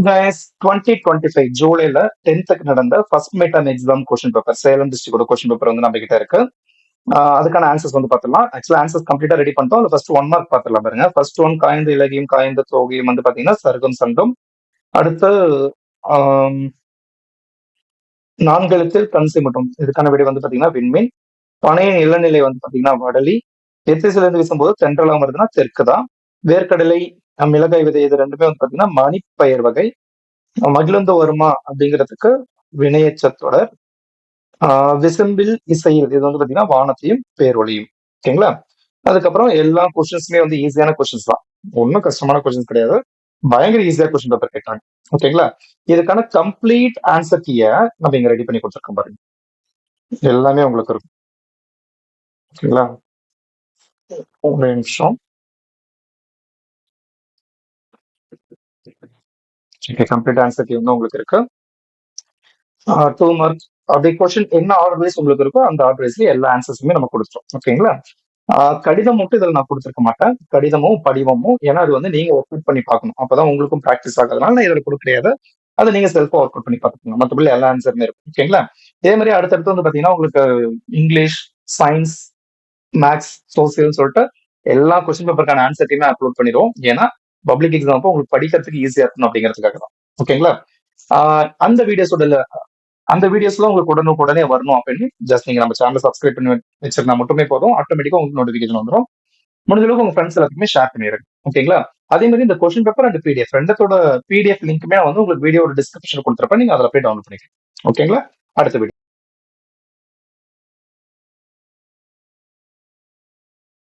Guys, 2025 ஜூலைல 10th நடந்த first mid and exam question paper Salem டிஸ்ட்ரிக்டோட கொஸ்டின் பேப்பர் வந்து நம்ம கிட்ட இருக்கு. அதுக்கான ஆன்சர்ஸ் வந்து பார்த்துடலாம். ஆக்சுவலா ஆன்சர்ஸ் கம்ப்ளீட்டா ரெடி பண்ணிட்டோம். அதுல ஃபர்ஸ்ட் 1 மார்க் பார்த்துடலாம் பாருங்க. ஃபர்ஸ்ட் ஒன் காய்ந்த இலகியம் காய்ந்த தோகையும் வந்து பாத்தீங்கன்னா சருகம் சங்கம். அடுத்து ஆம், நான்கெழுத்தில் கண் சிமிட்டும், இதுக்கான விடை வந்து பாத்தீங்கன்னா விண்மீன். பனையின் இளநிலை வந்து பாத்தீங்கன்னா வடலி. எத்திசிலிருந்து வீசும்போது தென்றலாம் வருதுன்னா தெற்கு தான். வேர்க்கடலை மிளகாய் விதை இது ரெண்டுமே வந்து பாத்தீங்கன்னா மணிப்பயிர் வகை. மகிழுந்து வருமா அப்படிங்கிறதுக்கு வினையெச்சத் தொடர். விசும்பில் இசையில் இது வந்து பாத்தீங்கன்னா வானத்தையும் பேரொளியும். ஓகேங்களா? அதுக்கப்புறம் எல்லா கொஸ்டின்ஸுமே வந்து ஈஸியான கொஸ்டின்ஸ் தான், ஒன்றும் கஷ்டமான கொஸ்டின்ஸ் கிடையாது. பயங்கர ஈஸியா கொஸ்டின் பேப்பர் கேட்டாங்க. ஓகேங்களா? இதுக்கான கம்ப்ளீட் ஆன்சர் கீயை நம்ம இங்க ரெடி பண்ணி கொடுத்துருக்கோம் பாருங்க. எல்லாமே உங்களுக்கு இருக்கும். ஓகேங்களா? ஒரு நிமிஷம். கம்ப்ளீட் ஆன்சர் கீ வந்து உங்களுக்கு இருக்கு. 2 மார்க் அப்படி கொஸ்டின் என்ன ஆர்டர் வைஸ் உங்களுக்கு இருக்கோ அந்த ஆர்டர் வைஸ்ல எல்லா ஆன்சர்ஸுமே நம்ம கொடுத்துரும். ஓகேங்களா? கடிதம் மட்டும் இதில் நான் கொடுத்துருக்க மாட்டேன். கடிதமும் படிவமும், ஏன்னா அது வந்து நீங்க ஒர்க் அவுட் பண்ணி பார்க்கணும். அப்பதான் உங்களுக்கும் ப்ராக்டிஸ் ஆகிறதுனால நான் இதில் கொடுக்கலையாது. அதை நீங்க செல்ஃபா ஒர்க் அவுட் பண்ணி பார்த்துக்கோங்க. மற்றபடி எல்லா ஆன்சருமே இருக்கும். ஓகேங்களா? இதே மாதிரி அடுத்தடுத்து வந்து பாத்தீங்கன்னா உங்களுக்கு இங்கிலீஷ், சயின்ஸ், மேக்ஸ், சோசியல் சொல்லிட்டு எல்லா கொஸ்டின் பேப்பருக்கான ஆன்சர்த்தையுமே அப்லோட் பண்ணிடுவோம். ஏன்னா பப்ளிக் எக்ஸாம் அப்போ உங்களுக்கு படிக்கிறதுக்கு ஈஸியா இருக்கணும் அப்படிங்கிறதுக்காக தான். ஓகேங்களா? அந்த வீடியோஸ்ல உங்களுக்கு உடனே வரணும் அப்படின்னு ஜஸ்ட் நீங்க நம்ம சேனல் சப்ஸ்கிரைப் பண்ணி வச்சிருந்தா மட்டுமே போதும். ஆட்டோமேட்டிக்கா உங்களுக்கு நோட்டிபிகேஷன் வந்துடும். முடிஞ்ச அளவுக்கு உங்க ஃப்ரெண்ட்ஸ் எல்லாத்துக்குமே ஷேர் பண்ணிடுங்க. ஓகேங்களா? அதே மாதிரி இந்த கொஸ்டின் பேப்பர் அண்ட் பிடிஎஃப் ரெண்டத்தோட பிடிஎஃப் லிங்க்குமே வந்து உங்களுக்கு வீடியோட டிஸ்கிரிப்ஷன் கொடுத்துருப்பேன். நீங்க அதில் போய் டவுன்லோட் பண்ணிக்கலாம். ஓகேங்களா? அடுத்த வீடியோ